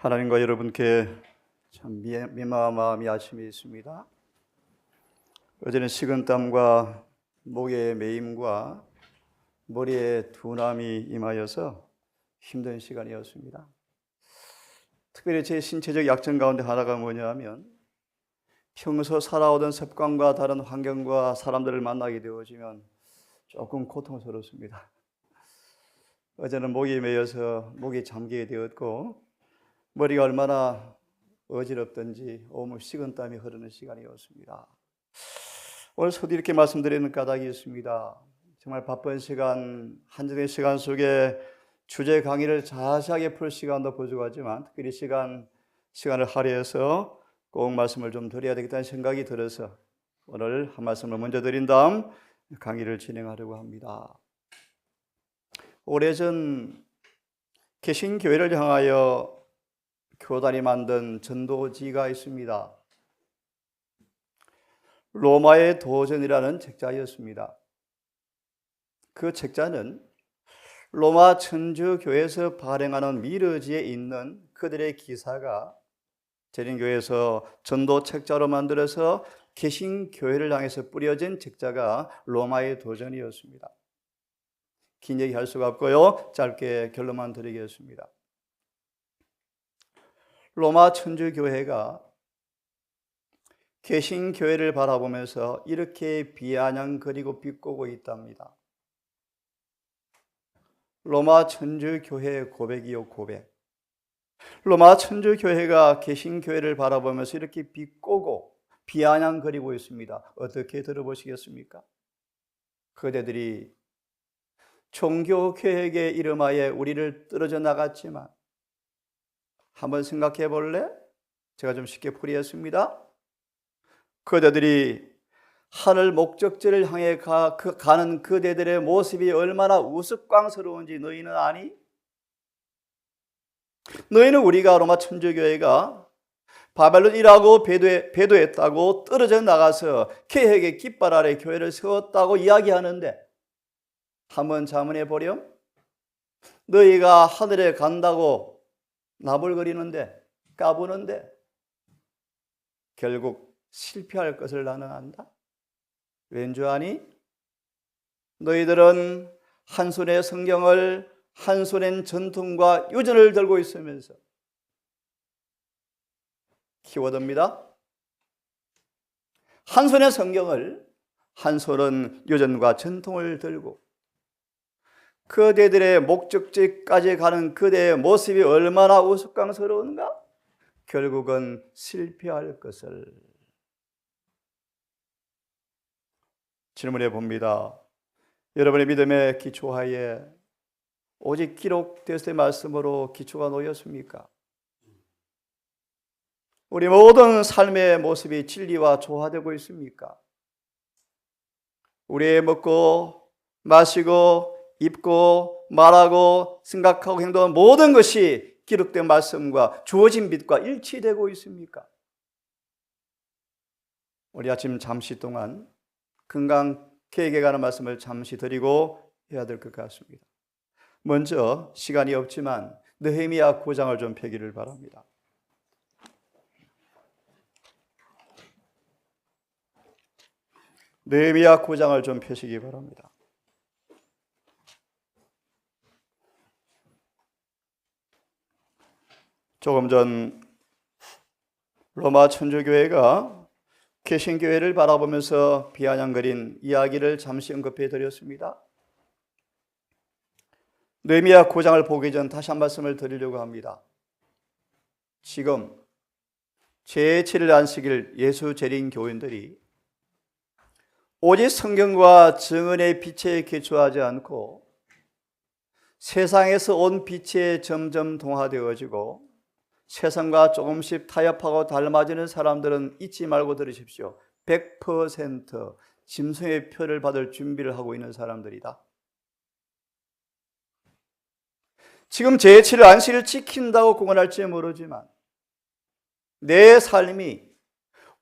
하나님과 여러분께 참 미마한 마음이 아침에 있습니다. 어제는 식은땀과 목의 메임과 머리에 둔함이 임하여서 힘든 시간이었습니다. 특별히 제 신체적 약점 가운데 하나가 뭐냐 하면 평소 살아오던 습관과 다른 환경과 사람들을 만나게 되어지면 조금 고통스럽습니다. 어제는 목이 메여서 목이 잠기게 되었고 머리가 얼마나 어지럽든지 온몸 식은땀이 흐르는 시간이었습니다. 오늘 서두 이렇게 말씀드리는 까닭이 있습니다. 정말 바쁜 시간, 한정된 시간 속에 주제 강의를 자세하게 풀 시간도 부족하지만 특별히 시간을 할애해서 꼭 말씀을 좀 드려야 되겠다는 생각이 들어서 오늘 한 말씀을 먼저 드린 다음 강의를 진행하려고 합니다. 오래전 개신교회를 향하여 교단이 만든 전도지가 있습니다. 로마의 도전이라는 책자였습니다. 그 책자는 로마 천주교회에서 발행하는 미러지에 있는 그들의 기사가 재림교회에서 전도 책자로 만들어서 개신교회를 향해서 뿌려진 책자가 로마의 도전이었습니다. 긴 얘기 할 수가 없고요. 짧게 결론만 드리겠습니다. 로마 천주교회가 개신교회를 바라보면서 이렇게 비아냥거리고 비꼬고 있답니다. 로마 천주교회의 고백이요 고백. 로마 천주교회가 개신교회를 바라보면서 이렇게 비꼬고 비아냥거리고 있습니다. 어떻게 들어보시겠습니까? 그대들이 종교개혁에 이름하여 우리를 떨어져 나갔지만 한번 생각해 볼래? 제가 좀 쉽게 풀이했습니다. 그대들이 하늘 목적지를 향해 가는 그대들의 모습이 얼마나 우스꽝스러운지 너희는 아니? 너희는 우리가 로마 천주교회가 바벨론 일하고 배도했다고 떨어져 나가서 개혁의 깃발 아래 교회를 세웠다고 이야기하는데 한번 자문해 보렴? 너희가 하늘에 간다고 나불거리는데 까부는데 결국 실패할 것을 나는 안다. 왠줄 아니? 너희들은 한 손에 성경을 한 손엔 전통과 유전을 들고 있으면서 키워드입니다. 한 손에 성경을 한 손은 유전과 전통을 들고 그대들의 목적지까지 가는 그대의 모습이 얼마나 우스꽝스러운가? 결국은 실패할 것을. 질문해 봅니다. 여러분의 믿음의 기초하에 오직 기록되었을 말씀으로 기초가 놓였습니까? 우리 모든 삶의 모습이 진리와 조화되고 있습니까? 우리의 먹고 마시고 입고 말하고 생각하고 행동하는 모든 것이 기록된 말씀과 주어진 빛과 일치되고 있습니까? 우리 아침 잠시 동안 건강 계획에 관한 말씀을 잠시 드리고 해야 될 것 같습니다. 먼저 시간이 없지만 느헤미야 9장을 좀 펴기를 바랍니다. 느헤미야 9장을 좀 펴시기 바랍니다. 조금 전 로마 천주교회가 개신교회를 바라보면서 비아냥거린 이야기를 잠시 언급해 드렸습니다. 느헤미야 9장을 보기 전 다시 한 말씀을 드리려고 합니다. 지금 제7일 안식일 예수 재림 교인들이 오직 성경과 증언의 빛에 기초하지 않고 세상에서 온 빛에 점점 동화되어지고 세상과 조금씩 타협하고 닮아지는 사람들은 잊지 말고 들으십시오. 100% 짐승의 표를 받을 준비를 하고 있는 사람들이다. 지금 제7일 안식일을 지킨다고 공언할지 모르지만 내 삶이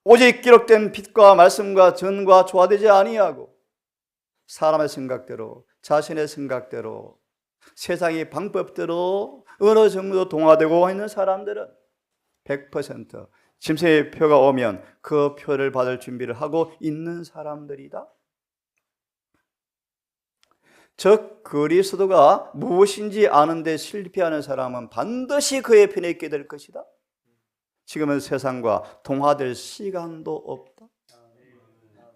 오직 기록된 빛과 말씀과 전과 조화되지 아니하고 사람의 생각대로 자신의 생각대로 세상의 방법대로 어느 정도 동화되고 있는 사람들은 100% 짐승의 표가 오면 그 표를 받을 준비를 하고 있는 사람들이다. 즉 그리스도가 무엇인지 아는데 실패하는 사람은 반드시 그의 편에 있게 될 것이다. 지금은 세상과 동화될 시간도 없다.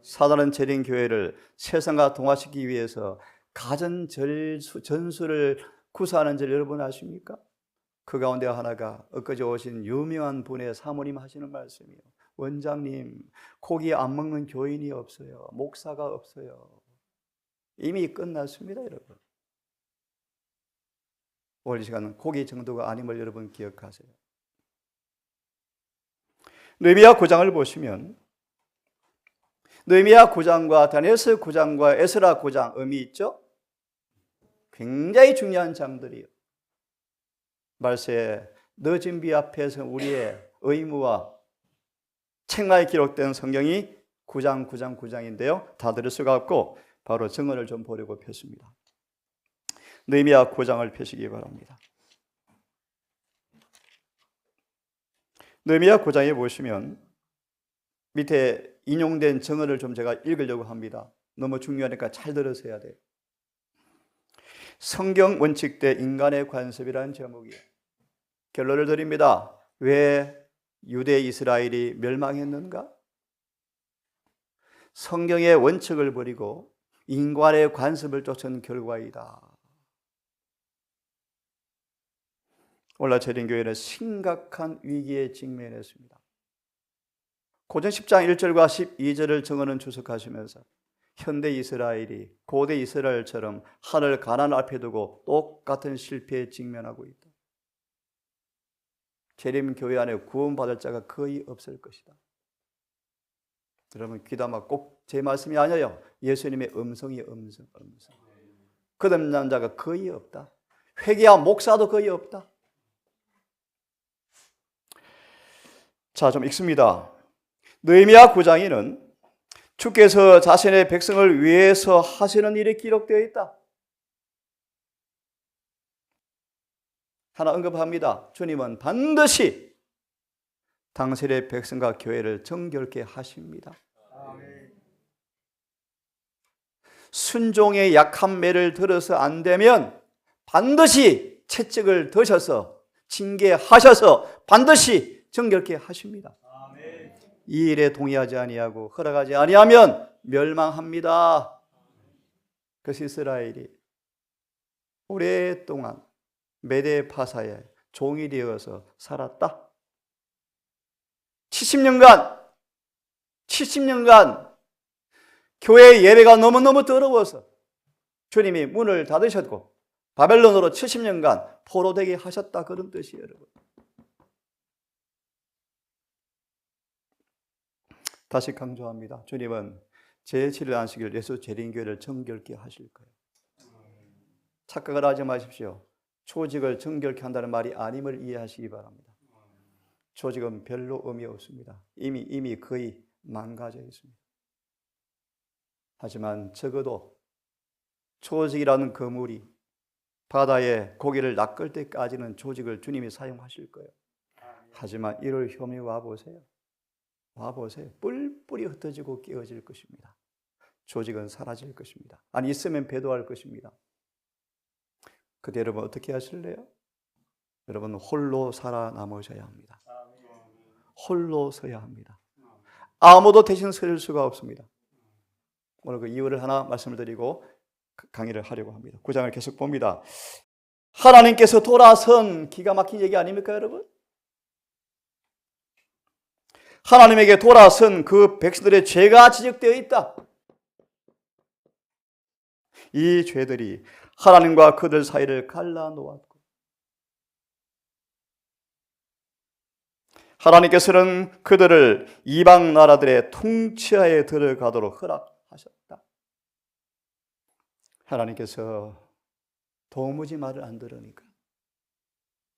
사단은 재림교회를 세상과 동화시키기 위해서 가전 전술을 구사하는 줄 여러분 아십니까? 그 가운데 하나가 엊그제 오신 유명한 분의 사모님 하시는 말씀이에요. 원장님, 고기 안 먹는 교인이 없어요. 목사가 없어요. 이미 끝났습니다, 여러분. 오늘 이 시간은 고기 정도가 아님을 여러분 기억하세요. 느헤미야 9장을 보시면 느헤미야 9장과 다니엘서 9장과 에스라 9장 의미 있죠? 굉장히 중요한 장들이에요. 말세에 늦은 비 앞에서 우리의 의무와 책망에 기록된 성경이 9장인데요. 다 들을 수가 없고 바로 증언을 좀 보려고 폈습니다. 느헤미야 9장을 펴시기 바랍니다. 느헤미야 9장에 보시면 밑에 인용된 증언을 좀 제가 읽으려고 합니다. 너무 중요하니까 잘 들으셔야 돼요. 성경 원칙 대 인간의 관습이라는 제목이에요. 결론을 드립니다. 왜 유대 이스라엘이 멸망했는가? 성경의 원칙을 버리고 인간의 관습을 쫓은 결과이다. 오늘날 재림교회는 심각한 위기에 직면했습니다. 고전 10장 1절과 12절을 증언은 주석하시면서 현대 이스라엘이 고대 이스라엘처럼 하늘 가난 앞에 두고 똑같은 실패에 직면하고 있다. 재림교회 안에 구원받을 자가 거의 없을 것이다. 여러분 귀담아 꼭 제 말씀이 아니에요. 예수님의 음성. 거듭난 자가 거의 없다. 회개한 목사도 거의 없다. 자, 좀 읽습니다. 느헤미야 9장에는 주께서 자신의 백성을 위해서 하시는 일이 기록되어 있다. 하나 언급합니다. 주님은 반드시 당신의 백성과 교회를 정결케 하십니다. 순종의 약한 매를 들어서 안 되면 반드시 채찍을 드셔서 징계하셔서 반드시 정결케 하십니다. 이 일에 동의하지 아니하고 허락하지 아니하면 멸망합니다. 그래서 이스라엘이 오랫동안 메대 파사에 종이 되어서 살았다. 70년간 교회 예배가 너무너무 더러워서 주님이 문을 닫으셨고 바벨론으로 70년간 포로되게 하셨다. 그런 뜻이에요, 여러분. 다시 강조합니다. 주님은 제7일 안식일 예수 재림교회를 정결케 하실 거예요. 착각을 하지 마십시오. 조직을 정결케 한다는 말이 아님을 이해하시기 바랍니다. 조직은 별로 의미 없습니다. 이미 거의 망가져 있습니다. 하지만 적어도 조직이라는 그물이 바다에 고기를 낚을 때까지는 조직을 주님이 사용하실 거예요. 하지만 이럴 혐의 와보세요. 뿔뿔이 흩어지고 깨어질 것입니다. 조직은 사라질 것입니다. 아니 있으면 배도할 것입니다. 그때 여러분 어떻게 하실래요? 여러분 홀로 살아남으셔야 합니다. 홀로 서야 합니다. 아무도 대신 설 수가 없습니다. 오늘 그 이유를 하나 말씀을 드리고 강의를 하려고 합니다. 9장을 계속 봅니다. 하나님께서 돌아선 기가 막힌 얘기 아닙니까, 여러분? 하나님에게 돌아선 그 백성들의 죄가 지적되어 있다. 이 죄들이 하나님과 그들 사이를 갈라놓았고 하나님께서는 그들을 이방 나라들의 통치하에 들어가도록 허락하셨다. 하나님께서 도무지 말을 안 들으니까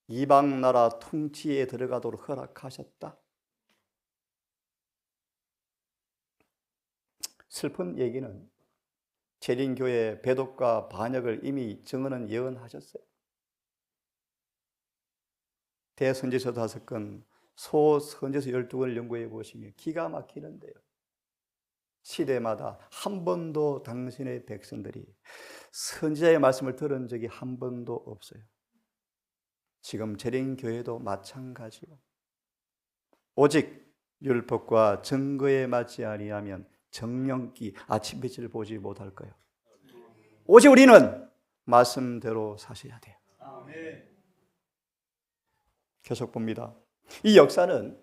이방 나라 통치에 들어가도록 허락하셨다. 슬픈 얘기는 재림교회 배독과 반역을 이미 증언은 예언하셨어요. 대선지서 5권, 소선지서 12권을 연구해 보시면 기가 막히는데요. 시대마다 한 번도 당신의 백성들이 선지자의 말씀을 들은 적이 한 번도 없어요. 지금 재림교회도 마찬가지요. 오직 율법과 증거에 맞지 아니하면 정령기 아침빛을 보지 못할 거예요. 오직 우리는 말씀대로 사셔야 돼요. 계속 봅니다. 이 역사는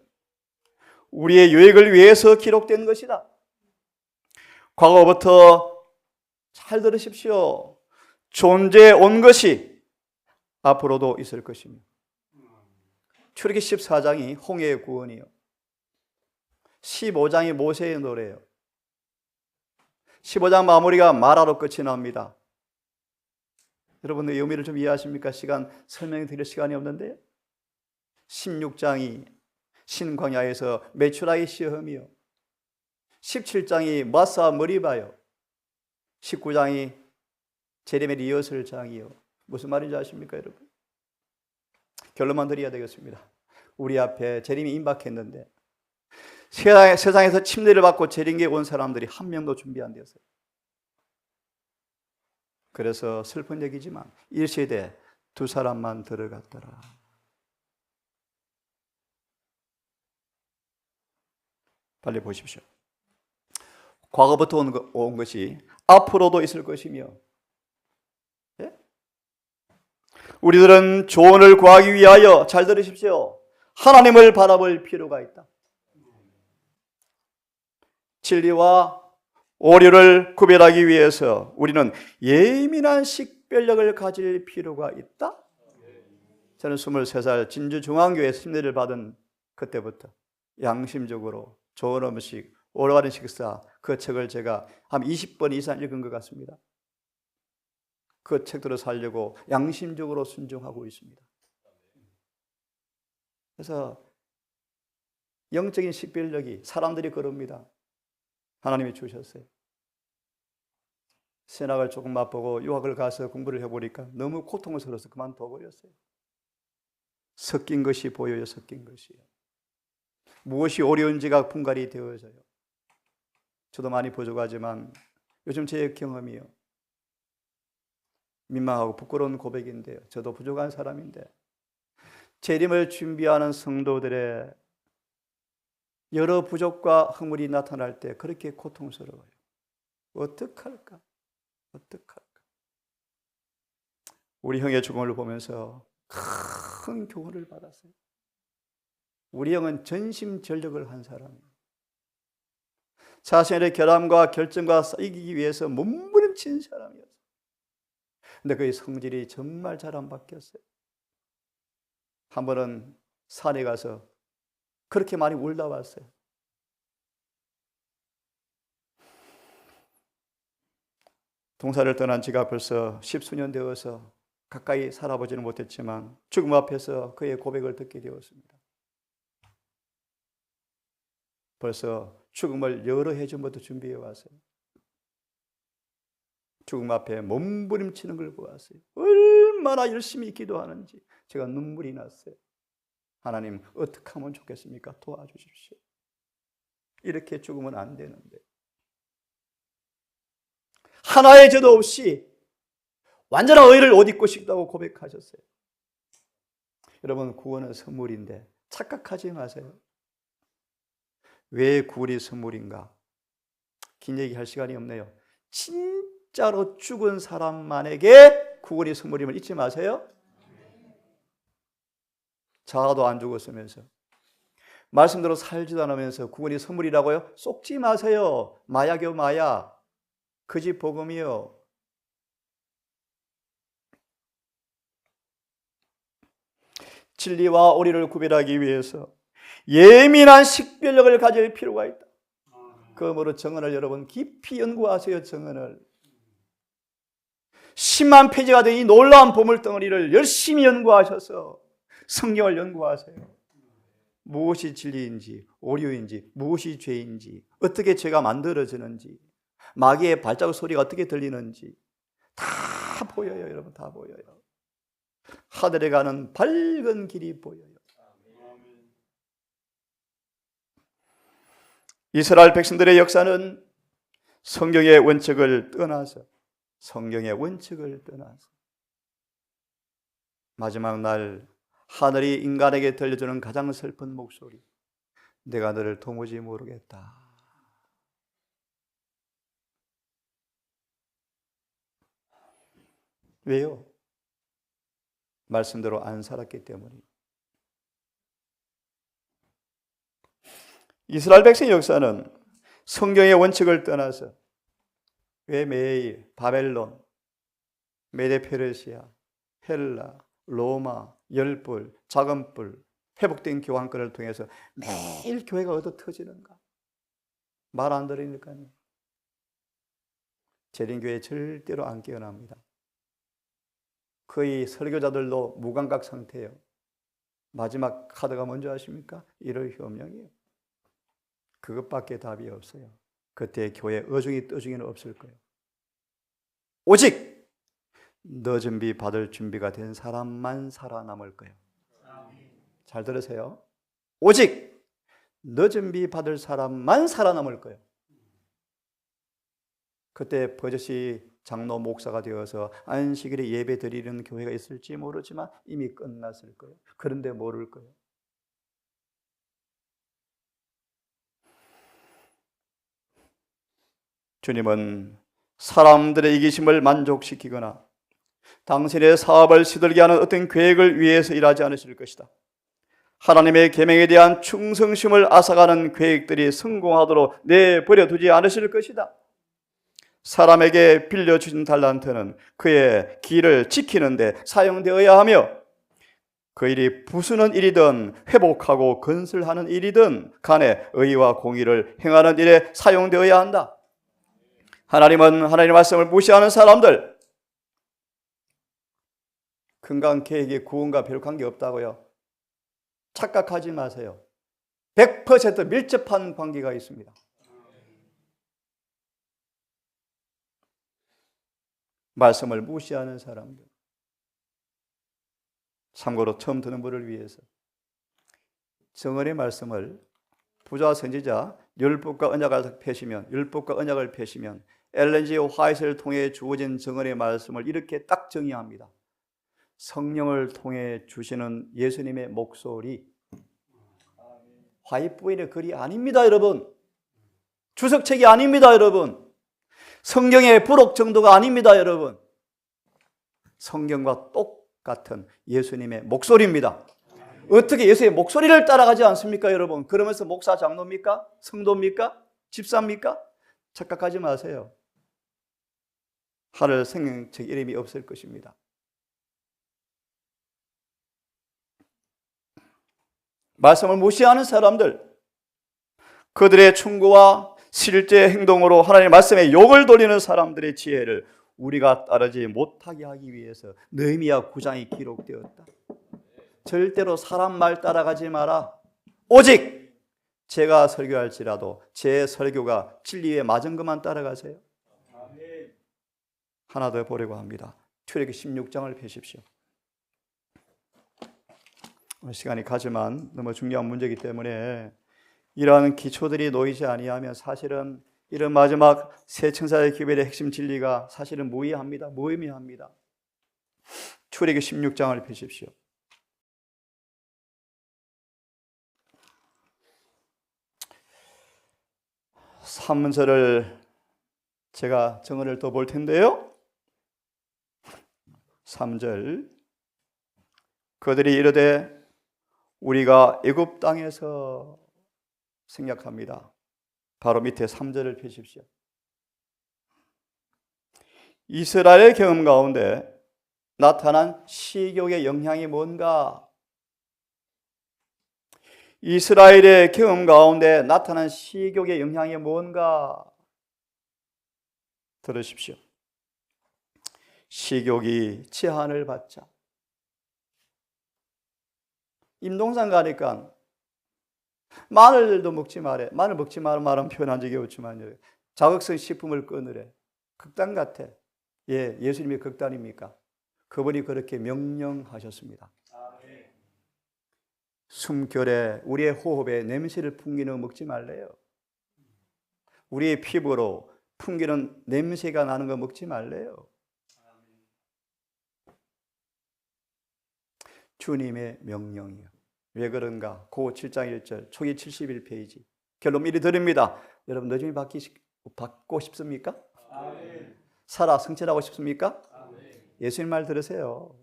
우리의 유익을 위해서 기록된 것이다. 과거부터 잘 들으십시오. 존재해 온 것이 앞으로도 있을 것입니다. 출애굽기 14장이 홍해의 구원이요, 15장이 모세의 노래예요. 15장 마무리가 마라로 끝이 납니다. 여러분 의 의미를 좀 이해하십니까? 설명해 드릴 시간이 없는데요. 16장이 신광야에서 메추라기 시험이요, 17장이 마사 머리바요, 19장이 제레미야 리허설 장이요. 무슨 말인지 아십니까, 여러분? 결론만 드려야 되겠습니다. 우리 앞에 재림이 임박했는데 세상에서 침례를 받고 재림교에 온 사람들이 한 명도 준비 안 되었어요. 그래서 슬픈 얘기지만 1세대 2사람만 들어갔더라. 빨리 보십시오. 과거부터 온 것이 앞으로도 있을 것이며, 우리들은 조언을 구하기 위하여, 잘 들으십시오, 하나님을 바라볼 필요가 있다. 진리와 오류를 구별하기 위해서 우리는 예민한 식별력을 가질 필요가 있다. 저는 23살 진주중앙교회 심리를 받은 그때부터 양심적으로 좋은 음식, 오래가는 식사, 그 책을 제가 한 20번 이상 읽은 것 같습니다. 그 책들을 살려고 양심적으로 순종하고 있습니다. 그래서 영적인 식별력이 사람들이 그럽니다. 하나님이 주셨어요. 신학을 조금 맛보고 유학을 가서 공부를 해보니까 너무 고통스러워서 그만둬버렸어요. 섞인 것이 보여요. 섞인 것이요. 무엇이 어려운지가 분갈이 되어져요. 저도 많이 부족하지만 요즘 제 경험이요, 민망하고 부끄러운 고백인데요, 저도 부족한 사람인데 재림을 준비하는 성도들의 여러 부족과 허물이 나타날 때 그렇게 고통스러워요. 어떡할까? 어떡할까? 우리 형의 죽음을 보면서 큰 교훈을 받았어요. 우리 형은 전심전력을 한 사람이에요. 자신의 결함과 결점과 이기기 위해서 몸부림친 사람이었어요. 근데 그의 성질이 정말 잘 안 바뀌었어요. 한 번은 산에 가서 그렇게 많이 울다 왔어요. 동사를 떠난 지가 벌써 10수년 되어서 가까이 살아보지는 못했지만 죽음 앞에서 그의 고백을 듣게 되었습니다. 벌써 죽음을 여러 해 전부터 준비해 왔어요. 죽음 앞에 몸부림치는 걸 보았어요. 얼마나 열심히 기도하는지 제가 눈물이 났어요. 하나님, 어떻게 하면 좋겠습니까? 도와주십시오. 이렇게 죽으면 안 되는데. 하나의 죄도 없이 완전한 의를 옷 입고 싶다고 고백하셨어요. 여러분, 구원은 선물인데 착각하지 마세요. 왜 구원이 선물인가? 긴 얘기할 시간이 없네요. 진짜로 죽은 사람만에게 구원이 선물임을 잊지 마세요. 자아도 안 죽었으면서 말씀대로 살지도 않으면서 구원이 선물이라고요? 속지 마세요. 마약이요, 마약. 거짓 복음이요. 진리와 오리를 구별하기 위해서 예민한 식별력을 가질 필요가 있다. 그러므로 정언을 여러분 깊이 연구하세요. 정언을 10만 페이지가 된 이 놀라운 보물덩어리를 열심히 연구하셔서 성경을 연구하세요. 무엇이 진리인지, 오류인지, 무엇이 죄인지, 어떻게 죄가 만들어지는지, 마귀의 발자국 소리가 어떻게 들리는지 다 보여요. 여러분, 다 보여요. 하늘에 가는 밝은 길이 보여요. 이스라엘 백성들의 역사는 성경의 원칙을 떠나서 마지막 날 하늘이 인간에게 들려주는 가장 슬픈 목소리, 내가 너를 도무지 모르겠다. 왜요? 말씀대로 안 살았기 때문입니다. 이스라엘 백성의 역사는 성경의 원칙을 떠나서 왜 매일 바벨론, 메데페르시아, 헬라, 로마, 열불, 작은불, 회복된 교황권을 통해서 매일 교회가 얻어 터지는가? 말 안 들으니까요. 재림교회 절대로 안 깨어납니다. 거의 설교자들도 무감각 상태예요. 마지막 카드가 뭔지 아십니까? 1월 효명이에요. 그것밖에 답이 없어요. 그때 교회 어중이 떠중이는 없을 거예요. 오직 너 준비 받을 준비가 된 사람만 살아남을 거예요. 잘 들으세요. 오직 너 준비 받을 사람만 살아남을 거예요. 그때 버젓이 장로 목사가 되어서 안식일에 예배 드리는 교회가 있을지 모르지만 이미 끝났을 거예요. 그런데 모를 거예요. 주님은 사람들의 이기심을 만족시키거나 당신의 사업을 시들게 하는 어떤 계획을 위해서 일하지 않으실 것이다. 하나님의 계명에 대한 충성심을 앗아가는 계획들이 성공하도록 내버려 두지 않으실 것이다. 사람에게 빌려주신 달란트는 그의 길을 지키는 데 사용되어야 하며 그 일이 부수는 일이든 회복하고 건설하는 일이든 간에 의와 공의를 행하는 일에 사용되어야 한다. 하나님은 하나님의 말씀을 무시하는 사람들, 건강 계획이 구원과 별 관계 없다고요? 착각하지 마세요. 100% 밀접한 관계가 있습니다. 말씀을 무시하는 사람들, 참고로 처음 듣는 분을 위해서 정언의 말씀을 부자 선지자 율법과 언약을 펴시면 엘렌 G. 화이트를 통해 주어진 정언의 말씀을 이렇게 딱 정의합니다. 성령을 통해 주시는 예수님의 목소리, 화이트보이의 글이 아닙니다, 여러분. 주석책이 아닙니다, 여러분. 성경의 부록 정도가 아닙니다, 여러분. 성경과 똑같은 예수님의 목소리입니다. 어떻게 예수의 목소리를 따라가지 않습니까, 여러분? 그러면서 목사 장로입니까? 성도입니까? 집사입니까? 착각하지 마세요. 하늘 생명책 이름이 없을 것입니다. 말씀을 무시하는 사람들, 그들의 충고와 실제 행동으로 하나님의 말씀에 욕을 돌리는 사람들의 지혜를 우리가 따르지 못하게 하기 위해서 느헤미야 9장이 기록되었다. 절대로 사람 말 따라가지 마라. 오직 제가 설교할지라도 제 설교가 진리에 맞은 것만 따라가세요. 하나 더 보려고 합니다. 출애굽기 16장을 펴십시오. 시간이 가지만 너무 중요한 문제이기 때문에 이러한 기초들이 놓이지 아니하면 사실은 이런 마지막 새 천사의 기별의 핵심 진리가 사실은 무의미합니다. 출애굽기 16장을 펴십시오. 삼절을 제가 정언을 더 볼 텐데요. 3절 그들이 이르되 우리가 애굽 땅에서 생략합니다. 바로 밑에 3절을 펴십시오. 이스라엘의 경험 가운데 나타난 시욕의 영향이 뭔가? 이스라엘의 경험 가운데 나타난 시욕의 영향이 뭔가? 들으십시오. 식욕이 제한을 받자. 임동산 가니까 마늘도 먹지 말래. 마늘 먹지 말라는 말은 표현한 적이 없지만 자극성 식품을 끊으래. 극단 같아. 예수님이 극단입니까? 그분이 그렇게 명령하셨습니다. 숨결에 우리의 호흡에 냄새를 풍기는 거 먹지 말래요. 우리의 피부로 풍기는 냄새가 나는 거 먹지 말래요. 주님의 명령이요. 왜 그런가? 고 7장 1절 초기 71페이지 결론 미리 드립니다. 여러분 늦음이 받고 싶습니까? 아멘. 살아 승천하고 싶습니까? 아멘. 예수님 말 들으세요.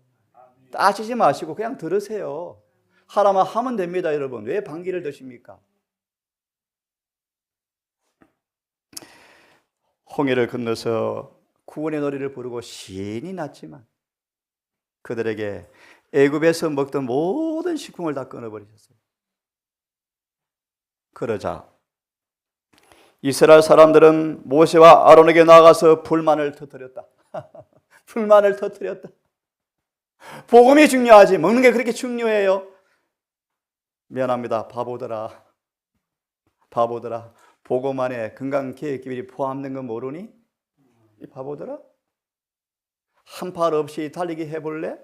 따지지 마시고 그냥 들으세요. 하라면 하면 됩니다. 여러분 왜 방귀를 드십니까? 홍해를 건너서 구원의 노래를 부르고 신이 났지만 그들에게 애굽에서 먹던 모든 식품을 다 끊어버리셨어요. 그러자 이스라엘 사람들은 모세와 아론에게 나아가서 불만을 터뜨렸다. 불만을 터뜨렸다. 복음이 중요하지 먹는 게 그렇게 중요해요? 미안합니다. 바보들아. 바보들아. 복음 안에 건강계획기별이 포함된 건 모르니? 이 바보들아. 한 팔 없이 달리기 해볼래?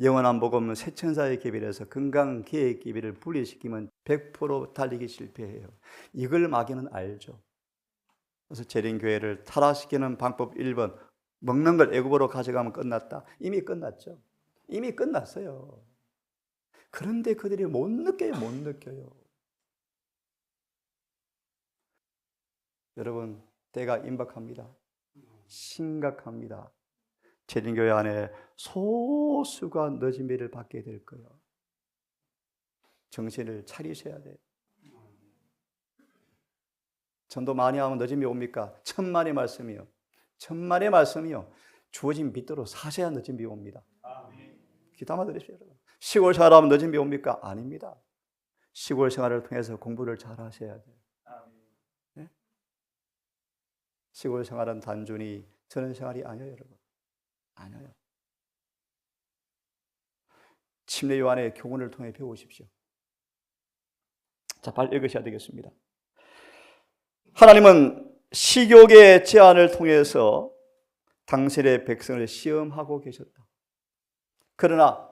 영원한 복음 새천사의 계별에서 건강계획기별을 분리시키면 100% 달리기 실패해요. 이걸 마귀는 알죠. 그래서 재림교회를 타락시키는 방법 1번 먹는 걸 애굽으로 가져가면 끝났다. 이미 끝났죠. 이미 끝났어요. 그런데 그들이 못 느껴요. 못 느껴요. 여러분 때가 임박합니다. 심각합니다. 재림교회 안에 소수가 늦은 비를 받게 될 거예요. 정신을 차리셔야 돼요. 전도 많이 하면 늦은 비 옵니까? 천만의 말씀이요. 천만의 말씀이요. 주어진 빚대로 사셔야 늦은 비 옵니다. 귀담아 들으세요. 시골 생활하면 늦은 비 옵니까? 아닙니다. 시골 생활을 통해서 공부를 잘 하셔야 돼요. 네? 시골 생활은 단순히 전원 생활이 아니에요, 여러분. 아니에요. 침례 요한의 교훈을 통해 배우십시오. 자, 빨리 읽으셔야 되겠습니다. 하나님은 식욕의 제한을 통해서 당신의 백성을 시험하고 계셨다. 그러나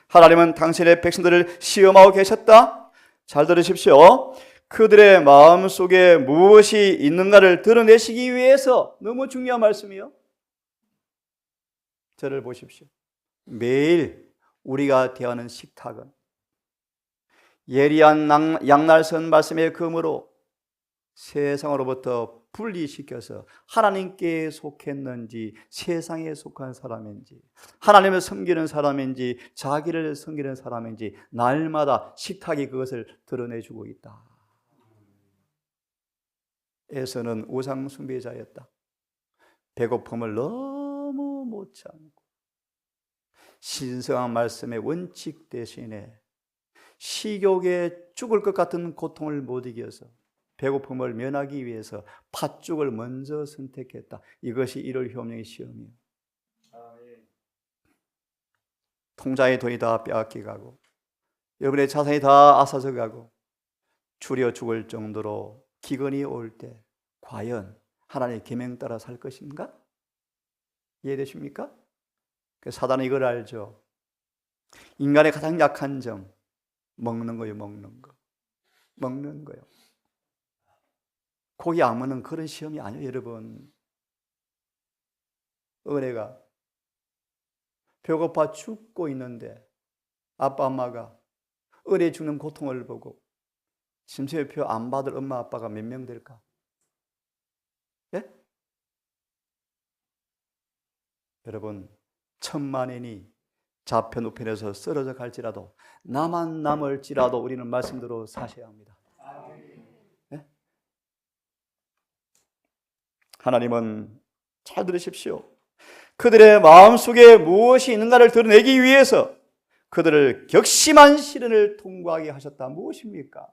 하나님은 당신의 백성들을 시험하고 계셨다. 잘 들으십시오. 그들의 마음속에 무엇이 있는가를 드러내시기 위해서. 너무 중요한 말씀이요. 저를 보십시오. 매일 우리가 대하는 식탁은 예리한 양날선 말씀의 검으로 세상으로부터 분리시켜서 하나님께 속했는지 세상에 속한 사람인지 하나님을 섬기는 사람인지 자기를 섬기는 사람인지 날마다 식탁이 그것을 드러내주고 있다. 에서는 우상 숭배자였다. 배고픔을 너무 못 참고 신성한 말씀의 원칙 대신에 식욕에 죽을 것 같은 고통을 못 이겨서 배고픔을 면하기 위해서 팥죽을 먼저 선택했다. 이것이 1월 효명의 시험이에요. 통장의 돈이 다 빼앗겨 가고 여러분의 자산이 다 앗아져 가고 줄여 죽을 정도로 기근이 올 때 과연 하나님의 계명 따라 살 것인가? 이해되십니까? 사단은 이걸 알죠. 인간의 가장 약한 점 먹는 거예요. 먹는 거. 먹는 거요. 고기 안 먹는 그런 시험이 아니에요, 여러분. 은혜가 배고파 죽고 있는데 아빠 엄마가 은혜 죽는 고통을 보고 심사표 안 받을 엄마 아빠가 몇 명 될까? 예? 여러분, 천만인이 좌편 우편에서 쓰러져 갈지라도 나만 남을지라도 우리는 말씀대로 사셔야 합니다. 예? 하나님은 잘 들으십시오. 그들의 마음속에 무엇이 있는가를 드러내기 위해서 그들을 격심한 시련을 통과하게 하셨다. 무엇입니까?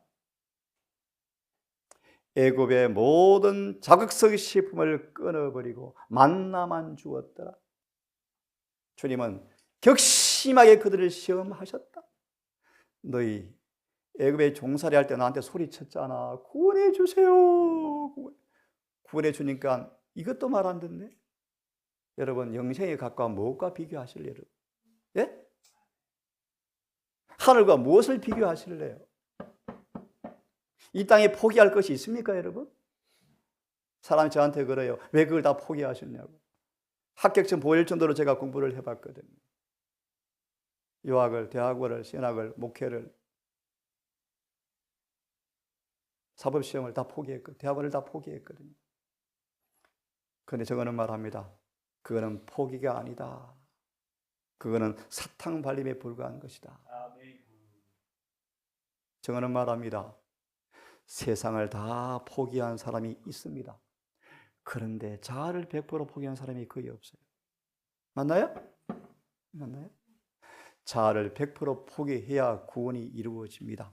애굽의 모든 자극적 식품을 끊어버리고 만나만 주었더라. 주님은 격심하게 그들을 시험하셨다. 너희 애굽에 종살이 할 때 나한테 소리쳤잖아. 구원해 주세요. 구원해 주니까 이것도 말 안 듣네. 여러분, 영생에 가까운 무엇과 비교하실래요? 예? 하늘과 무엇을 비교하실래요? 이 땅에 포기할 것이 있습니까, 여러분? 사람이 저한테 그래요. 왜 그걸 다 포기하셨냐고. 합격증 보일 정도로 제가 공부를 해봤거든요. 유학을, 대학원을, 신학을, 목회를, 사법시험을 다 포기했거든요. 대학원을 다 포기했거든요. 그런데 저거는 말합니다. 그거는 포기가 아니다. 그거는 사탕 발림에 불과한 것이다. 저거는 말합니다. 세상을 다 포기한 사람이 있습니다. 그런데 자아를 100% 포기한 사람이 거의 없어요. 맞나요? 맞나요? 자아를 100% 포기해야 구원이 이루어집니다.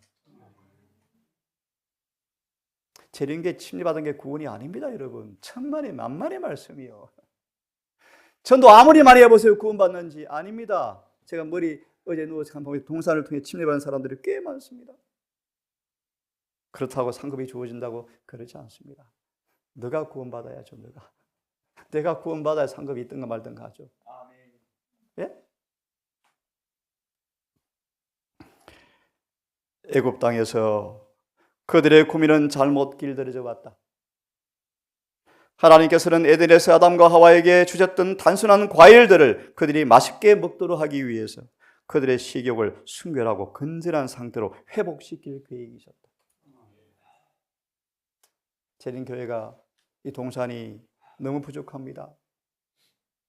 재림계 침례받은 게 구원이 아닙니다, 여러분. 천만의 만만의 말씀이요. 전도 아무리 많이 해보세요, 구원받는지. 아닙니다. 제가 어제 누워서 보면 동산을 통해 침례받은 사람들이 꽤 많습니다. 그렇다고 상급이 주어진다고 그러지 않습니다. 너가 구원받아야죠, 너가. 내가 구원받아야 상급이 있든가 말든가 하죠. 예? 애굽 땅에서 그들의 고민은 잘못 길들여져 왔다. 하나님께서는 에덴에서 아담과 하와에게 주셨던 단순한 과일들을 그들이 맛있게 먹도록 하기 위해서 그들의 식욕을 순결하고 건전한 상태로 회복시킬 계획이셨다. 재림교회가 이 동산이 너무 부족합니다.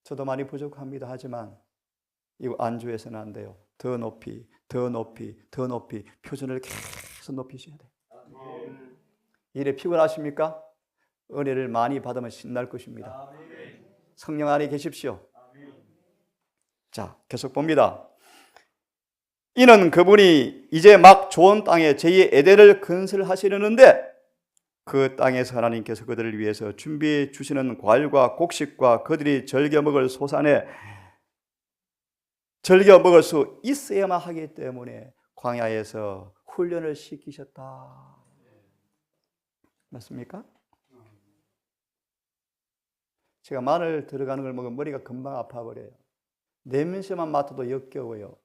저도 많이 부족합니다. 하지만 이거 안주해서는 안 돼요. 더 높이, 더 높이, 더 높이 표준을 계속 높이셔야 돼요. 일에 피곤하십니까? 은혜를 많이 받으면 신날 것입니다. 성령 안에 계십시오. 자, 계속 봅니다. 이는 그분이 이제 막 좋은 땅에 제2의 에덴을 건설하시려는데 그 땅에서 하나님께서 그들을 위해서 준비해 주시는 과일과 곡식과 그들이 즐겨 먹을 소산에 즐겨 먹을 수 있어야만 하기 때문에 광야에서 훈련을 시키셨다. 맞습니까? 제가 마늘 들어가는 걸 먹으면 머리가 금방 아파버려요. 냄새만 맡아도 역겨워요.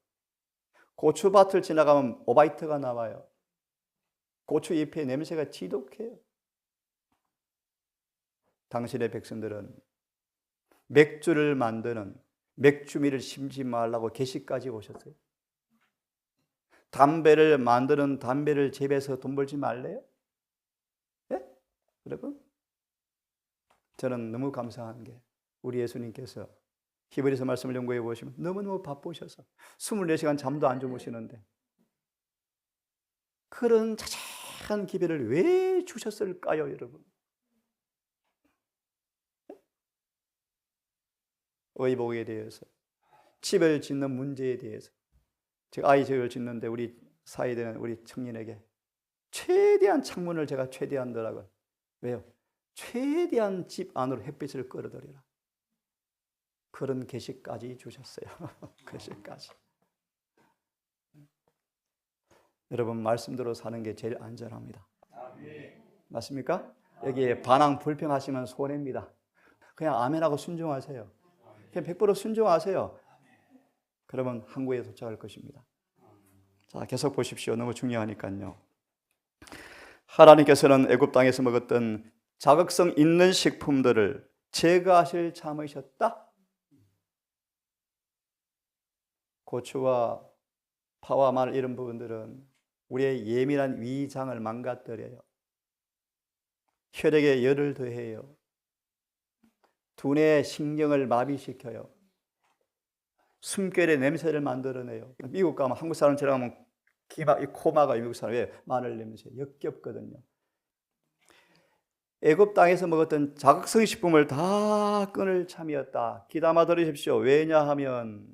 고추밭을 지나가면 오바이트가 나와요. 고추 잎의 냄새가 지독해요. 당신의 백성들은 맥주를 만드는 맥주미를 심지 말라고 계시까지 오셨어요. 담배를 만드는 담배를 재배해서 돈 벌지 말래요? 예? 여러분? 저는 너무 감사한 게 우리 예수님께서 히브리서 말씀을 연구해 보시면 너무너무 바쁘셔서 24시간 잠도 안 주무시는데 그런 자잘한 기회를 왜 주셨을까요, 여러분? 의복에 대해서, 집을 짓는 문제에 대해서, 제가 아이 집을 짓는데 우리 사이되는 우리 청년에게 최대한 창문을 제가 최대한 넣으라고. 왜요? 최대한 집 안으로 햇빛을 끌어들여라. 그런 계시까지 주셨어요. 계시까지. 여러분 말씀대로 사는 게 제일 안전합니다. 맞습니까? 여기에 반항 불평하시면 손해입니다. 그냥 아멘하고 순종하세요. 그냥 100% 순종하세요. 그러면 항구에 도착할 것입니다. 자, 계속 보십시오. 너무 중요하니까요. 하나님께서는 애굽 땅에서 먹었던 자극성 있는 식품들을 제거하실 참으셨다. 고추와 파와 마늘 이런 부분들은 우리의 예민한 위장을 망가뜨려요. 혈액에 열을 더해요. 두뇌의 신경을 마비시켜요. 숨결의 냄새를 만들어내요. 미국 가면 한국 사람처럼 하면 코마가 미국 사람이에요. 마늘 냄새 역겹거든요. 애굽 땅에서 먹었던 자극성 식품을 다 끊을 참이었다. 귀담아 들으십시오. 왜냐하면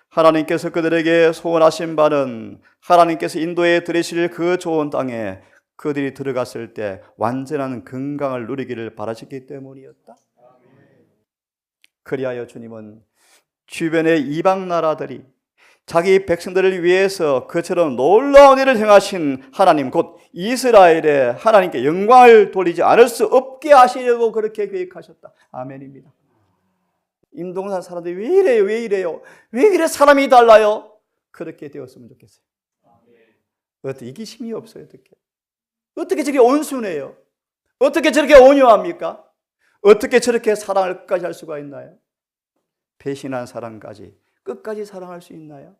하나님께서 그들에게 소원하신 바는 하나님께서 인도해 들이실 그 좋은 땅에 그들이 들어갔을 때 완전한 건강을 누리기를 바라셨기 때문이었다. 그리하여 주님은 주변의 이방 나라들이 자기 백성들을 위해서 그처럼 놀라운 일을 행하신 하나님 곧 이스라엘에 하나님께 영광을 돌리지 않을 수 없게 하시려고 그렇게 계획하셨다. 아멘입니다. 임동산 사람들이 왜 이래요? 왜 이래요? 왜 그래 사람이 달라요? 그렇게 되었으면 좋겠어요. 어떻게 이기심이 없어요. 어떻게? 어떻게 저렇게 온순해요? 어떻게 저렇게 온유합니까? 어떻게 저렇게 사랑을 끝까지 할 수가 있나요? 배신한 사랑까지 끝까지 사랑할 수 있나요?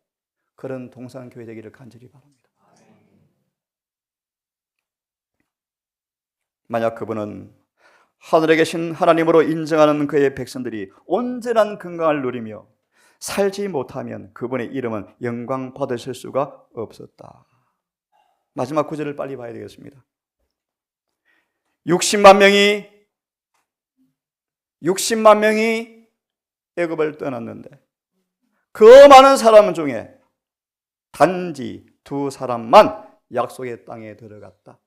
그런 동산교회 되기를 간절히 바랍니다. 만약 그분은 하늘에 계신 하나님으로 인정하는 그의 백성들이 온전한 건강을 누리며 살지 못하면 그분의 이름은 영광 받으실 수가 없었다. 마지막 구절을 빨리 봐야 되겠습니다. 60만 명이 애굽을 떠났는데 그 많은 사람 중에 단지 2사람만 약속의 땅에 들어갔다.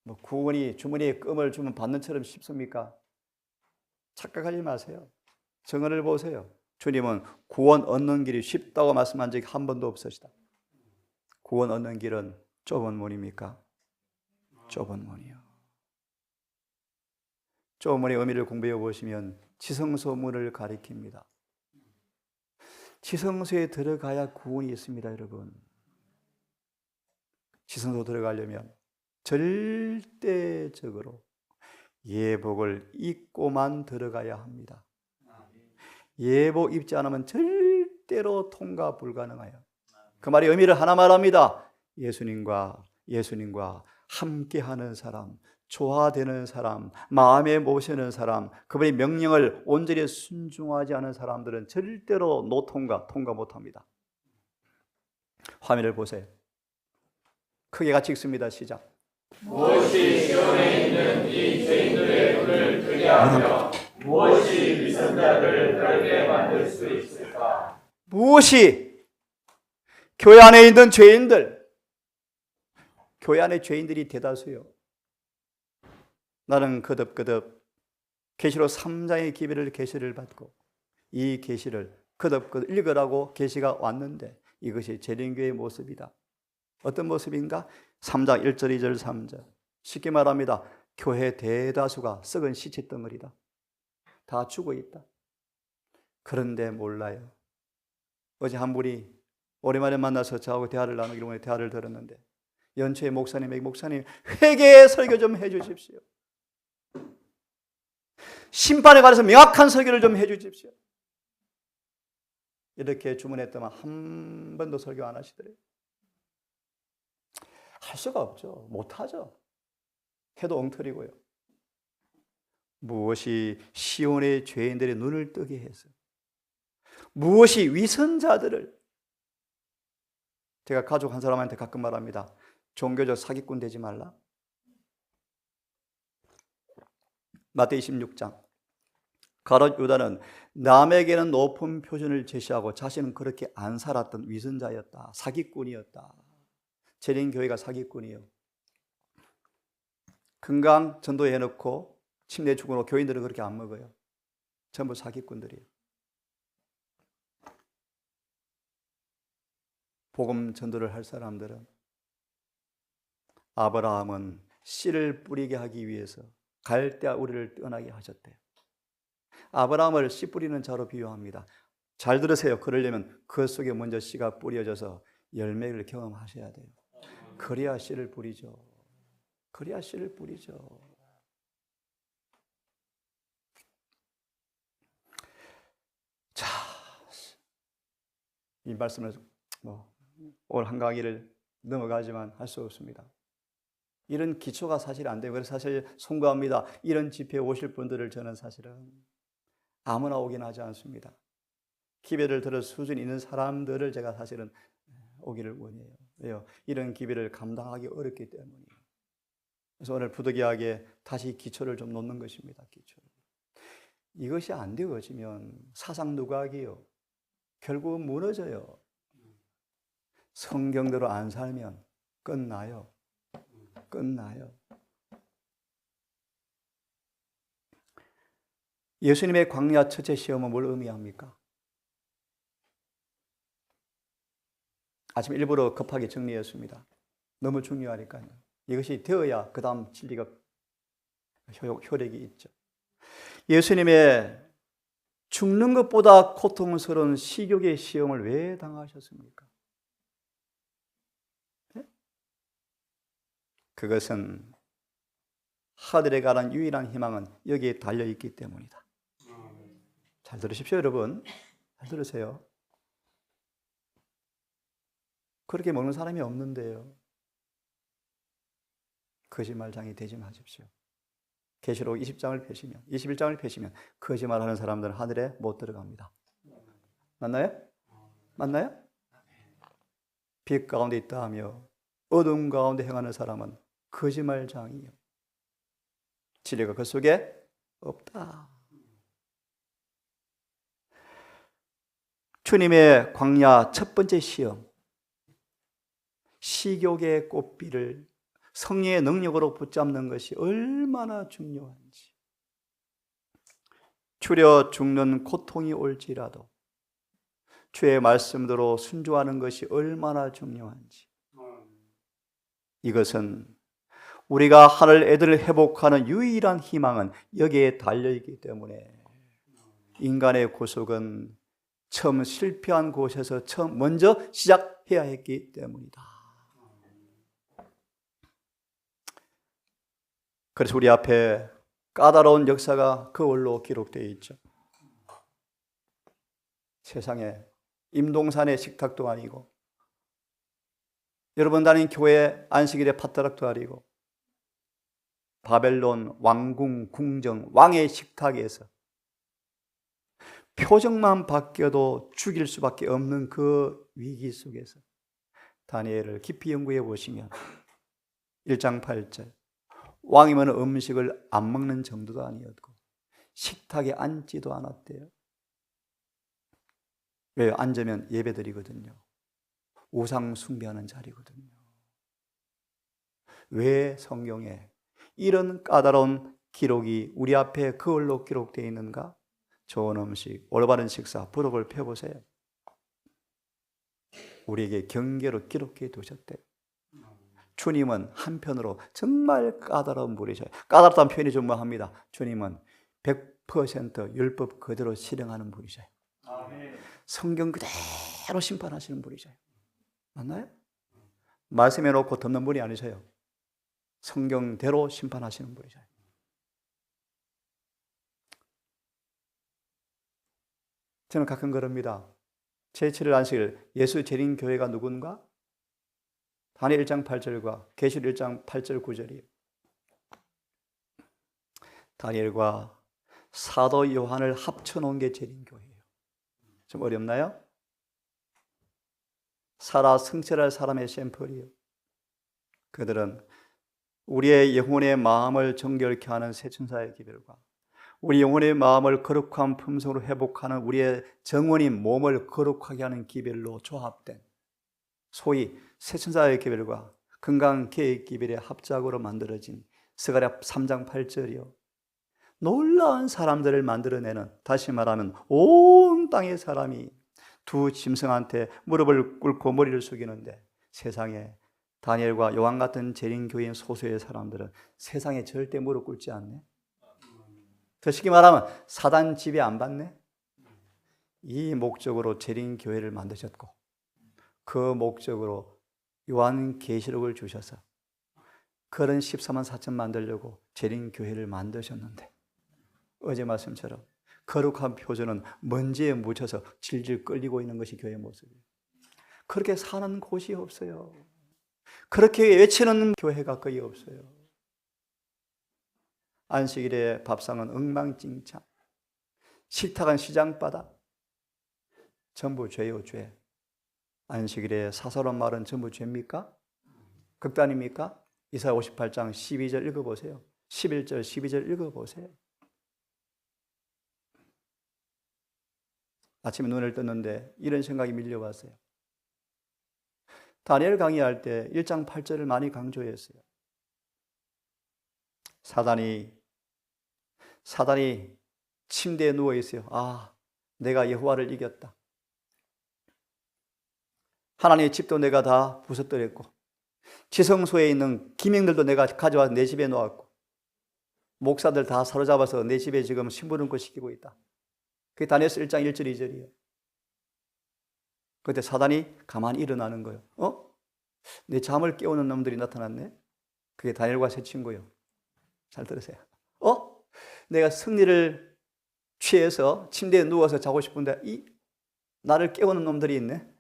뭐 구원이 주머니에 껌을 주면 받는 처럼 쉽습니까? 착각하지 마세요. 정언을 보세요. 주님은 구원 얻는 길이 쉽다고 말씀한 적이 한 번도 없으시다. 구원 얻는 길은 좁은 문입니까? 좁은 문이요. 좁은 문의 의미를 공부해 보시면 지성소 문을 가리킵니다. 지성소에 들어가야 구원이 있습니다, 여러분. 지성소 들어가려면 절대적으로 예복을 입고만 들어가야 합니다. 예복 입지 않으면 절대로 통과 불가능해요. 그 말의 의미를 하나 말합니다. 예수님과 함께하는 사람, 조화되는 사람, 마음에 모시는 사람, 그분의 명령을 온전히 순종하지 않은 사람들은 절대로 통과 못합니다. 화면을 보세요. 크게 같이 읽습니다. 시작. 무엇이 시온에 있는 이 죄인들의 눈을 뜨게 하며 무엇이 위선자들을 떨게 만들 수 있을까? 무엇이 교회 안에 있는 죄인들, 교회 안에 죄인들이 대다수요. 나는 거듭 계시록 3장의 계시를 받고 이 계시를 거듭 읽으라고 계시가 왔는데 이것이 재림교회의 모습이다. 어떤 모습인가? 3장 1절 2절 3절 쉽게 말합니다. 교회 대다수가 썩은 시체 덩어리다. 다 죽어 있다. 그런데 몰라요. 어제 한 분이 오랜만에 만나서 저하고 대화를 나누기로 원해 대화를 들었는데 연초에 목사님 회개의 설교 좀 해주십시오. 심판에 관해서 명확한 설교를 좀 해주십시오. 이렇게 주문했더만 한 번도 설교 안 하시더래요. 할 수가 없죠. 못하죠. 해도 엉터리고요. 무엇이 시온의 죄인들의 눈을 뜨게 해서 무엇이 위선자들을 제가 가족 한 사람한테 가끔 말합니다. 종교적 사기꾼 되지 말라. 마태복음 26장 가롯 유다는 남에게는 높은 표준을 제시하고 자신은 그렇게 안 살았던 위선자였다. 사기꾼이었다. 재림교회가 사기꾼이요. 건강 전도해 놓고 침대 죽어놓고 교인들은 그렇게 안 먹어요. 전부 사기꾼들이에요. 복음 전도를 할 사람들은 아브라함은 씨를 뿌리게 하기 위해서 갈대아 우리를 떠나게 하셨대요. 아브라함을 씨 뿌리는 자로 비유합니다. 잘 들으세요. 그러려면 그 속에 먼저 씨가 뿌려져서 열매를 경험하셔야 돼요. 그래야 씨를 뿌리죠. 그래야 씨를 뿌리죠. 자, 이 말씀을 오늘 한 강의를 넘어가지만 할 수 없습니다. 이런 기초가 사실 안 돼요. 그래서 사실 송구합니다. 이런 집회에 오실 분들을 저는 사실은 아무나 오긴 하지 않습니다. 기회를 들어 수준 있는 사람들을 제가 사실은 오기를 원해요. 왜요? 이런 기회를 감당하기 어렵기 때문이에요. 그래서 오늘 부득이하게 다시 기초를 좀 놓는 것입니다. 기초를. 이것이 안 되어지면 사상 누각이요. 결국 무너져요. 성경대로 안 살면 끝나요. 끝나요. 예수님의 광야 첫째 시험은 뭘 의미합니까? 아침 일부러 급하게 정리했습니다. 너무 중요하니까요. 이것이 되어야 그 다음 진리가 효력이 있죠. 예수님의 죽는 것보다 고통스러운 식욕의 시험을 왜 당하셨습니까? 네? 그것은 하늘에 가는 유일한 희망은 여기에 달려있기 때문이다. 잘 들으십시오, 여러분. 잘 들으세요. 그렇게 먹는 사람이 없는데요. 거짓말장이 되지 마십시오. 계시록 20장을 펴시면, 21장을 펴시면 거짓말하는 사람들은 하늘에 못 들어갑니다. 맞나요? 맞나요? 빛 가운데 있다 하며 어둠 가운데 행하는 사람은 거짓말장이요. 진리가 그 속에 없다. 주님의 광야 첫 번째 시험, 식욕의 꽃비를 성령의 능력으로 붙잡는 것이 얼마나 중요한지, 추려 죽는 고통이 올지라도 주의 말씀대로 순종하는 것이 얼마나 중요한지, 이것은 우리가 하늘 애들을 회복하는 유일한 희망은 여기에 달려있기 때문에 인간의 구속은 처음 실패한 곳에서 먼저 시작해야 했기 때문이다. 그래서 우리 앞에 까다로운 역사가 거울로 기록되어 있죠. 세상에 임동산의 식탁도 아니고, 여러분 다니는 교회 안식일의 팥다락도 아니고, 바벨론 왕궁 궁정 왕의 식탁에서 표정만 바뀌어도 죽일 수밖에 없는 그 위기 속에서 다니엘을 깊이 연구해 보시면 1장 8절, 왕이면 음식을 안 먹는 정도도 아니었고 식탁에 앉지도 않았대요. 왜요? 앉으면 예배드리거든요. 우상 숭배하는 자리거든요. 왜 성경에 이런 까다로운 기록이 우리 앞에 거울로 기록되어 있는가? 좋은 음식, 올바른 식사, 부록을 펴보세요. 우리에게 경계로 기록해 두셨대요. 주님은 한편으로 정말 까다로운 분이셔요. 까다롭다는 표현이 정말합니다. 주님은 100% 율법 그대로 실행하는 분이셔요. 성경 그대로 심판하시는 분이셔요. 맞나요? 말씀해 놓고 덮는 분이 아니셔요. 성경대로 심판하시는 분이셔요. 저는 가끔 그럽니다. 제7일 안식일 예수 재림 교회가 누군가? 다니엘 1장 8절과 계시록 1장 8절 9절이에요. 다니엘과 사도 요한을 합쳐놓은 게 재림 교회예요. 좀 어렵나요? 살아 성찰할 사람의 샘플이에요. 그들은 우리의 영혼의 마음을 정결케 하는 새천사의 기별과 우리 영혼의 마음을 거룩한 품성으로 회복하는 우리의 정원인 몸을 거룩하게 하는 기별로 조합된, 소위 새천사의 기별과 건강계획 기별의 합작으로 만들어진 스가랴 3장 8절이요. 놀라운 사람들을 만들어내는, 다시 말하면 온 땅의 사람이 두 짐승한테 무릎을 꿇고 머리를 숙이는데, 세상에 다니엘과 요한 같은 재림교인 소수의 사람들은 세상에 절대 무릎 꿇지 않네. 더 쉽게 말하면 사단 지배 안 받네. 이 목적으로 재림교회를 만드셨고, 그 목적으로 요한계시록을 주셔서 그런 14만 4천 만들려고 재림교회를 만드셨는데, 어제 말씀처럼 거룩한 표준은 먼지에 묻혀서 질질 끌리고 있는 것이 교회의 모습이에요. 그렇게 사는 곳이 없어요. 그렇게 외치는 교회가 거의 없어요. 안식일의 밥상은 엉망진창, 식탁은 시장바닥, 전부 죄요, 죄. 안식일의 사사로운 말은 전부 죄입니까? 극단입니까? 이사야 58장 12절 읽어보세요. 11절, 12절 읽어보세요. 아침에 눈을 떴는데 이런 생각이 밀려왔어요. 다니엘 강의할 때 1장 8절을 많이 강조했어요. 사단이 침대에 누워 있어요. 아, 내가 여호와를 이겼다. 하나님의 집도 내가 다 부쉈더랬고, 지성소에 있는 기명들도 내가 가져와서 내 집에 놓았고, 목사들 다 사로잡아서 내 집에 지금 심부름꾼 시키고 있다. 그게 다니엘서 1장 1절 2절이에요. 그때 사단이 가만히 일어나는 거예요. 내 잠을 깨우는 놈들이 나타났네. 그게 다니엘과 새 친구요. 잘 들으세요. 내가 승리를 취해서 침대에 누워서 자고 싶은데 나를 깨우는 놈들이 있네.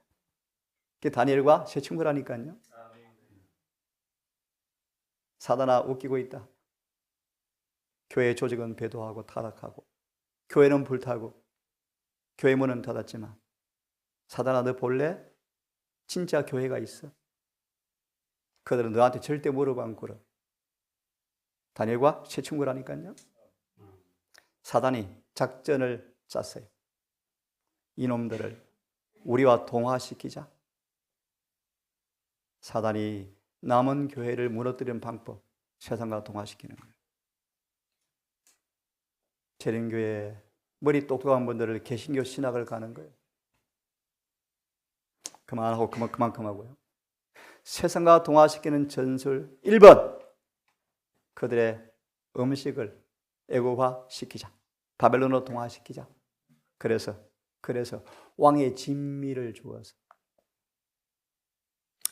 그게 다니엘과 새 친구라니까요. 사단아, 웃기고 있다. 교회 조직은 배도하고 타락하고 교회는 불타고 교회 문은 닫았지만 사단아, 너 볼래? 진짜 교회가 있어. 그들은 너한테 절대 무릎 안 꿇어. 다니엘과 새 친구라니까요. 사단이 작전을 짰어요. 이놈들을 우리와 동화시키자. 사단이 남은 교회를 무너뜨리는 방법, 세상과 동화시키는 거예요. 재림교회 머리 똑똑한 분들을 개신교 신학을 가는 거예요. 그만하고 그만큼 하고요. 세상과 동화시키는 전술 1번, 그들의 음식을 애고화시키자. 바벨론으로 동화시키자. 그래서 왕의 진미를 주어서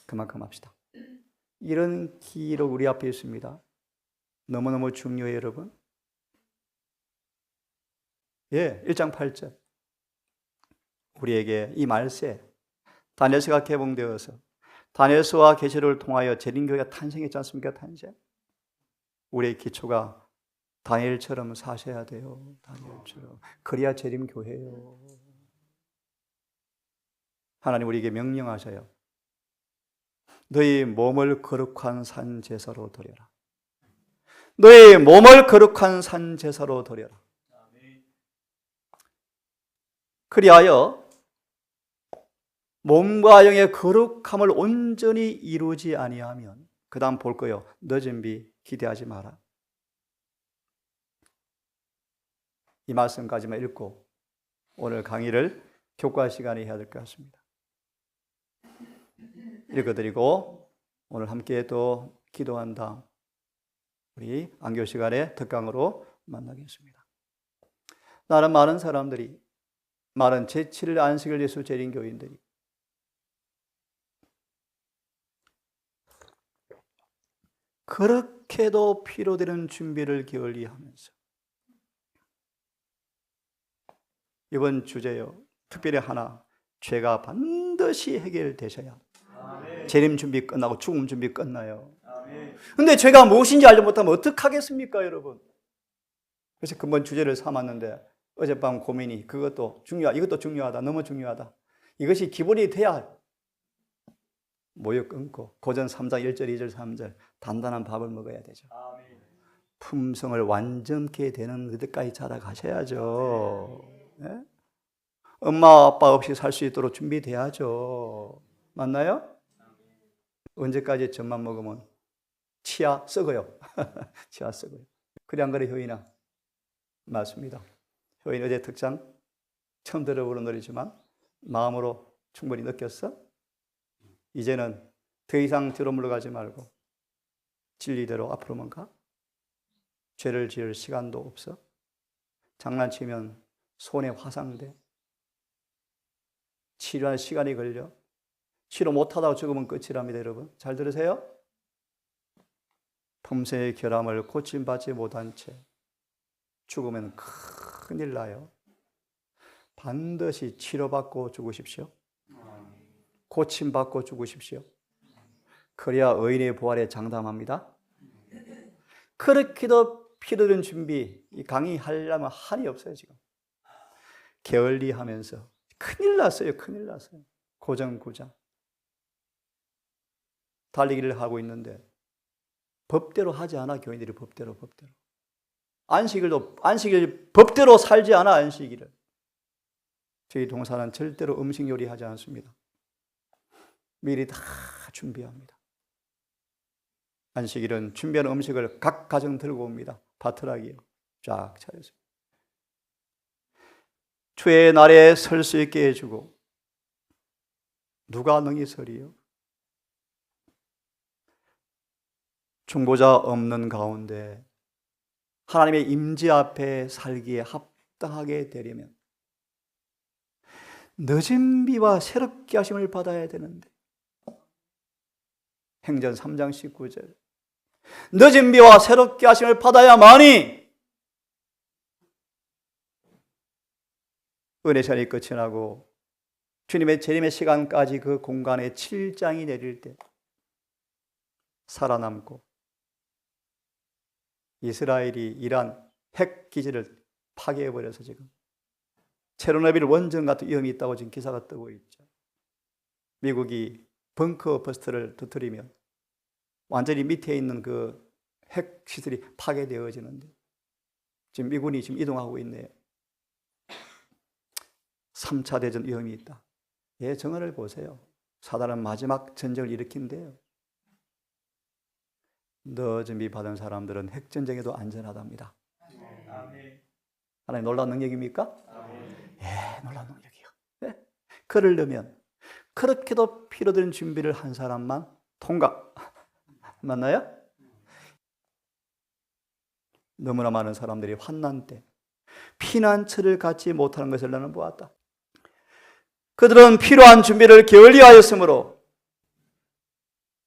그만큼 합시다. 이런 기록 우리 앞에 있습니다. 너무너무 중요해요, 여러분. 1장 8절. 우리에게 이 말세, 다니엘서가 개봉되어서 다니엘서와 계시록을 통하여 재림교회가 탄생했지 않습니까? 탄생. 우리의 기초가 다니엘처럼 사셔야 돼요. 다니엘처럼. 그래야 재림교회예요. 하나님 우리에게 명령하셔요. 너희 몸을 거룩한 산 제사로 드려라. 너희 몸을 거룩한 산 제사로 드려라. 그리하여 몸과 영의 거룩함을 온전히 이루지 아니하면, 그 다음 볼 거예요. 늦은 비 기대하지 마라. 이 말씀까지만 읽고 오늘 강의를 교과 시간에 해야 될 것 같습니다. 읽어드리고 오늘 함께 또 기도한 다음 우리 안교 시간에 특강으로 만나겠습니다. 나는 많은 사람들이, 많은 제7일 안식일 예수 재림교인들이 그렇게도 필요되는 준비를 게을리하면서 이번 주제요, 특별히 하나, 죄가 반드시 해결되셔야 재림 준비 끝나고 죽음 준비 끝나요. 근데 죄가 무엇인지 알지 못하면 어떡하겠습니까, 여러분? 그래서 근본 주제를 삼았는데 어젯밤 고민이 이것도 중요하다, 너무 중요하다. 이것이 기본이 돼야 모욕 끊고 고전 3장 1절 2절 3절 단단한 밥을 먹어야 되죠. 품성을 완전케 되는 그때까지 자라가셔야죠. 네? 엄마 아빠 없이 살 수 있도록 준비돼야죠. 맞나요? 언제까지 젖만 먹으면 치아 썩어요. 치아 썩어요. 그래 안 그래, 효인아? 맞습니다. 효인 어제 특장 처음 들어보는 노래지만 마음으로 충분히 느꼈어? 이제는 더 이상 뒤로 물러가지 말고 진리대로 앞으로만 가. 죄를 지을 시간도 없어. 장난치면 손에 화상돼. 치료할 시간이 걸려. 치료 못하다가 죽으면 끝이랍니다, 여러분. 잘 들으세요? 품새의 결함을 고침받지 못한 채 죽으면 큰일 나요. 반드시 치료받고 죽으십시오. 고침받고 죽으십시오. 그래야 의인의 부활에 장담합니다. 그렇게도 필요한 준비, 이 강의하려면 한이 없어요, 지금. 게을리하면서 큰일 났어요, 큰일 났어요. 고정구장. 달리기를 하고 있는데 법대로 하지 않아, 교인들이 법대로. 안식일 법대로 살지 않아, 안식일을. 저희 동사는 절대로 음식 요리하지 않습니다. 미리 다 준비합니다. 안식일은 준비한 음식을 각 가정 들고 옵니다. 바트락이요. 쫙 차려서. 주의 날에 설 수 있게 해주고 누가 능히 서리요? 중보자 없는 가운데 하나님의 임재 앞에 살기에 합당하게 되려면 늦은 비와 새롭게 하심을 받아야 되는데 행전 3장 19절 늦은 비와 새롭게 하심을 받아야만이 은혜 시간이 끝이 나고 주님의 재림의 시간까지 그 공간에 7장이 내릴 때 살아남고 이스라엘이 이란 핵 기지를 파괴해버려서 지금 체르노빌 원전 같은 위험이 있다고 지금 기사가 뜨고 있죠. 미국이 벙커 버스트를 터뜨리면 완전히 밑에 있는 그 핵 시설이 파괴되어지는데 지금 미군이 지금 이동하고 있네요. 3차 대전 위험이 있다. 예, 정언을 보세요. 사단은 마지막 전쟁을 일으킨대요. 늦은 비 받은 사람들은 핵전쟁에도 안전하답니다. 하나님 놀라운 능력입니까? 예, 놀라운 능력이요. 네? 그러려면 그렇게도 피로 든 준비를 한 사람만 통과. 맞나요? 너무나 많은 사람들이 환난 때 피난처를 갖지 못하는 것을 나는 보았다. 그들은 필요한 준비를 게을리하였으므로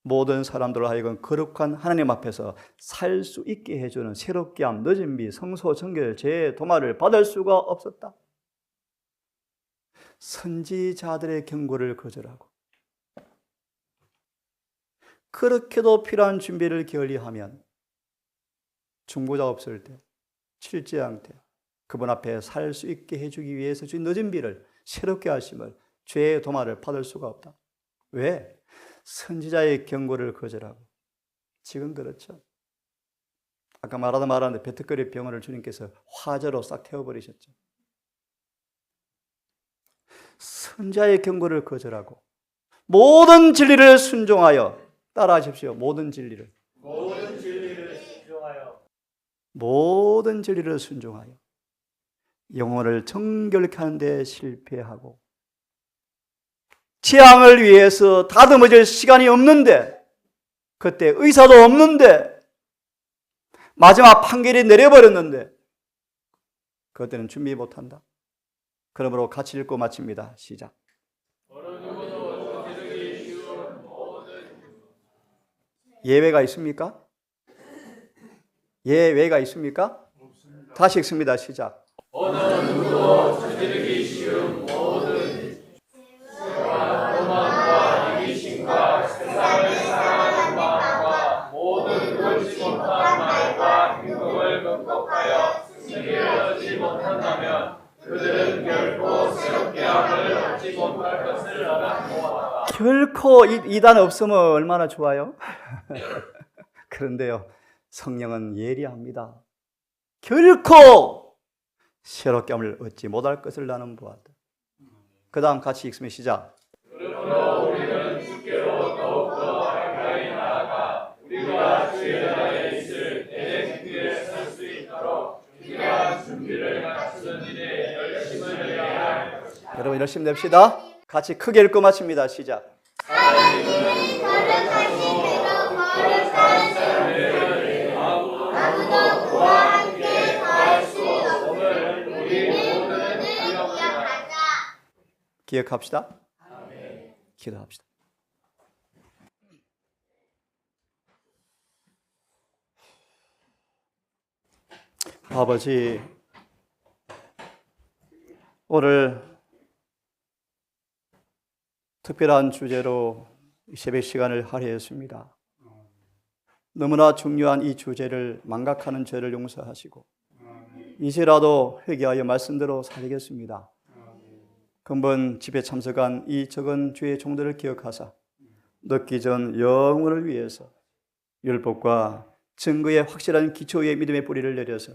모든 사람들로 하여금 거룩한 하나님 앞에서 살 수 있게 해주는 새롭게 함, 늦은 비, 성소, 정결, 죄의 도마를 받을 수가 없었다. 선지자들의 경고를 거절하고 그렇게도 필요한 준비를 게을리하면 중보자 없을 때, 칠제왕 때 그분 앞에 살 수 있게 해주기 위해서 주신 늦은 비를 새롭게 하심을 죄의 도마를 받을 수가 없다. 왜? 선지자의 경고를 거절하고. 지금 그렇죠. 아까 말하는데 베트거리 병원을 주님께서 화재로 싹 태워버리셨죠. 선지자의 경고를 거절하고 모든 진리를 순종하여 따라하십시오. 모든 진리를 순종하여 영혼을 정결케 하는 데 실패하고 재앙을 위해서 다듬어질 시간이 없는데 그때 의사도 없는데 마지막 판결이 내려버렸는데 그때는 준비 못한다. 그러므로 같이 읽고 마칩니다. 시작. 예외가 있습니까? 예외가 있습니까? 다시 읽습니다. 시작. 어느 누구도 저지르기 쉬운 모든 죄와 도망과 이기심과 세상을 사랑하는 마음과 모든 옳지 못한 말과 행동을 극복하여 승리를 얻지 못한다면 그들은 결코 새롭게 함을 얻지 못할 것을 나는 보았다. 결코 이단 없으면 얼마나 좋아요? 그런데요, 성령은 예리합니다. 결코 새롭게 함을 얻지 못할 것을 나는 보았다. 그 다음 같이 읽으면 시작. 그러므로 우리는 주께로 더욱더 가까이 나아가 우리가 주의 나라에 있을 대적 뒤에 설 수 있도록 필요한 준비를 갖추는 일에 열심을 내야 할 것이다. 여러분 열심히 냅시다. 같이 크게 읽고 마칩니다. 시작. 하나님은 거룩하신 대로 거룩한 자들을 아무도 그와 함께 더할 수 없음을 우리 모두는 기억하자. 기억합시다. 기도합시다. 아버지, 오늘 특별한 주제로 새벽 시간을 할애했습니다. 너무나 중요한 이 주제를 망각하는 죄를 용서하시고 이제라도 회개하여 말씀대로 살겠습니다. 근본 집에 참석한 이 적은 주의 종들을 기억하사 늦기 전 영혼을 위해서 율법과 증거의 확실한 기초의 믿음의 뿌리를 내려서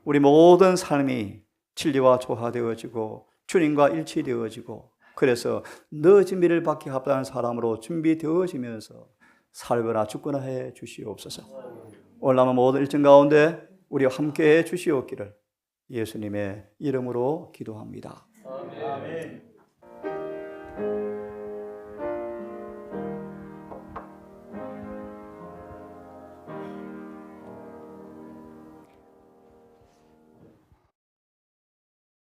우리 모든 삶이 진리와 조화되어지고 주님과 일치되어지고 그래서 늦은 비를 받기 합당한 사람으로 준비되어지면서 살거나 죽거나 해 주시옵소서. 오늘 남은 모든 일정 가운데 우리와 함께 해 주시옵기를 예수님의 이름으로 기도합니다. 아멘.